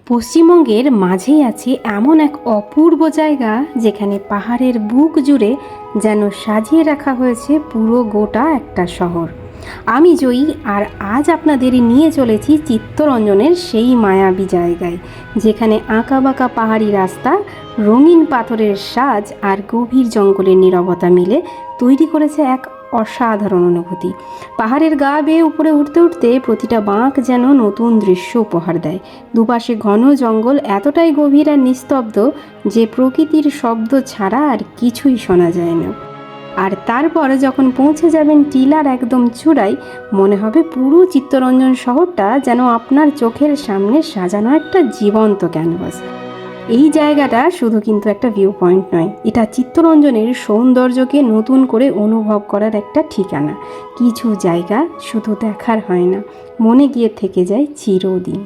পশ্চিমবঙ্গের মাঝেই আছে এমন এক অপূর্ব জায়গা যেখানে পাহাড়ের বুক জুড়ে যেন সাজিয়ে রাখা হয়েছে পুরো গোটা একটা শহর। আমি জয়ী, আর আজ আপনাদের নিয়ে চলেছি চিত্তরঞ্জনের সেই মায়াবী জায়গায়, যেখানে আঁকাবাঁকা পাহাড়ি রাস্তা, রঙিন পাথরের সাজ আর গভীর জঙ্গলের নীরবতা মিলে তৈরি করেছে এক অসাধারণ অনুভূতি। পাহাড়ের গা বেয়ে উপরে উঠতে উঠতে প্রতিটা বাঁক যেন নতুন দৃশ্য উপহার দেয়। দুপাশে ঘন জঙ্গল এতটাই গভীর আর নিস্তব্ধ যে প্রকৃতির শব্দ ছাড়া আর কিছুই শোনা যায় না। আর তারপর যখন পৌঁছে যাবেন টিলার একদম চূড়ায়, মনে হবে পুরো চিত্তরঞ্জন শহরটা যেন আপনার চোখের সামনে সাজানো একটা জীবন্ত ক্যানভাস। এই জায়গাটা শুধু কিন্তু একটা ভিউ পয়েন্ট নয়, এটা চিত্তরঞ্জনের সৌন্দর্যকে নতুন করে অনুভব করার একটা ঠিকানা। কিছু জায়গা শুধু দেখার হয় না, মনে গিয়ে থেকে যায় চিরদিন।